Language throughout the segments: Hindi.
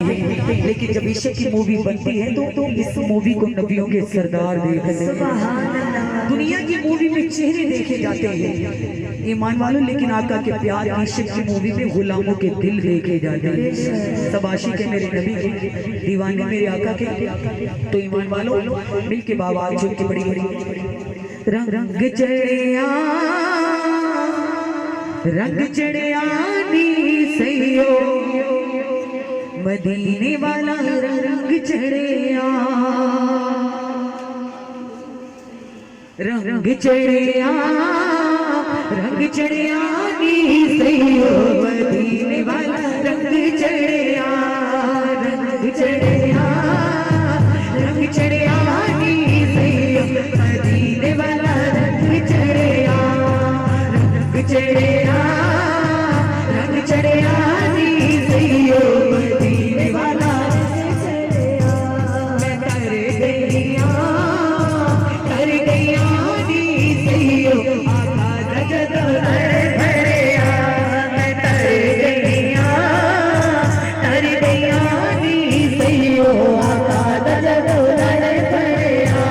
लेकिन जब ईशा की मूवी बनती है तो इस मूवी को नबियों के सरदार देखते हैं। दुनिया की मूवी में चेहरे देखे जाते हैं ईमान वालों, लेकिन आका के प्यार ईशा की मूवी में गुलामों के दिल देखे जाते हैं। सब आशिक है मेरे नबी के, दीवाने मेरे आका के। तो ईमान वालों मिल के बाबा छोटी बड़ी रंग चढ़िया रंग चढ़िया नी सैयो मदीने वाला रंग चढ़िया रंग चढ़िया रंग चढ़िया नी सैयो मदीने वाला रंग चढ़िया रंग चढ़िया रंग चढ़िया नी सैयो मदीने वाला रंग चढ़िया रंग चढ़िया रंग चढ़िया नी सैयो मदीने वाला मैं कर गया नी सैयो आका दजद भरिया मैं कर गया नी सैयो आका दजद भरिया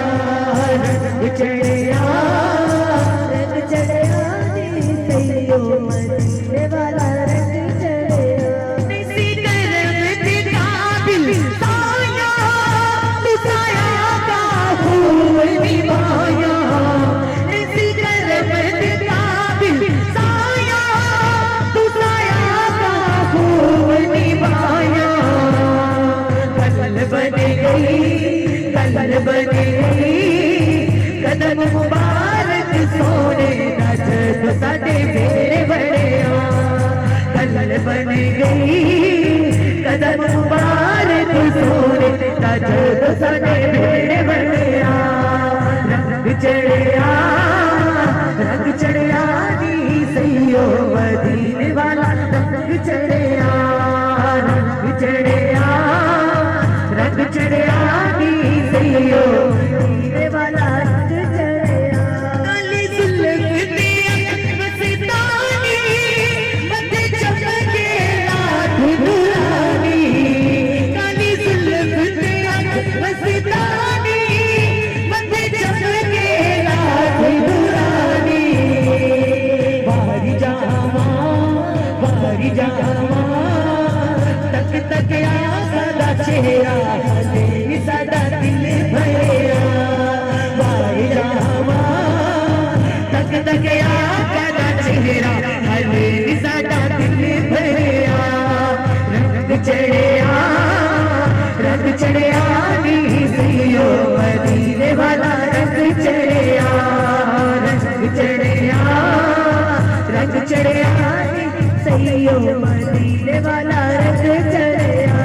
रंग चढ़िया रंग चढ़िया नी सैयो मदीने वाला रंग चढ़िया निसी करम ते काबिल साया तुसाया का खूब निभाया निसी करम ते काबिल साया तुसाया का खूब निभाया कल बन गई कदम मुबारक सोने नजर साडे मेरे बड़िया कल बन गई कदम मुबारक सोने नजर साडे मेरे बड़िया रंग चढ़िया नी सैयो मदीने वाला रंग चढ़िया रंग चढ़िया नी सैयो मदीने वाला रंग चढ़िया काली सुल्लते मस्तानी मथे चमके लाठ दुरानी काली सुल्लते मस्तानी मथे चमके लाठ दुरानी बारी जावा तक तक आका चेहरा हले साडा दिल भरिया बारी जावा तक तक आका चेहरा हले साडा दिल भरिया रंग चढ़िया नी सैयो मदीने वाला रंग चढ़िया रंग चढ़िया नी सैयो मदीने वाला रंग चढ़िया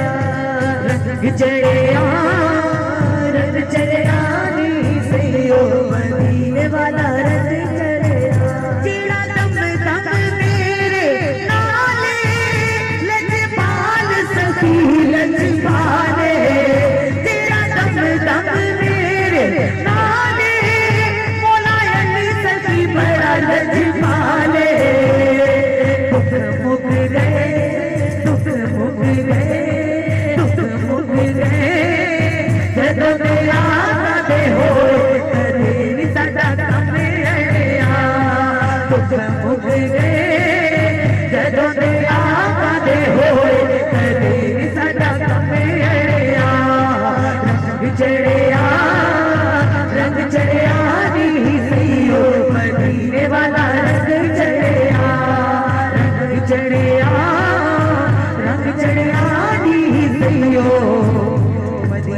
रंग चढ़िया नी सैयो मदीने वाला रंग चढ़िया जेड़ा दम मेरे नाले लजपाल सखी लजपाले तेरा दम मेरे नाले मोलायन सखी बड़ा लजपाले मुक गए जदों मेरा दे हो कदे साडा कम अड़िया मुक गए जदों मेरा दे हो कदे साडा कम अड़िया रंग चढ़िया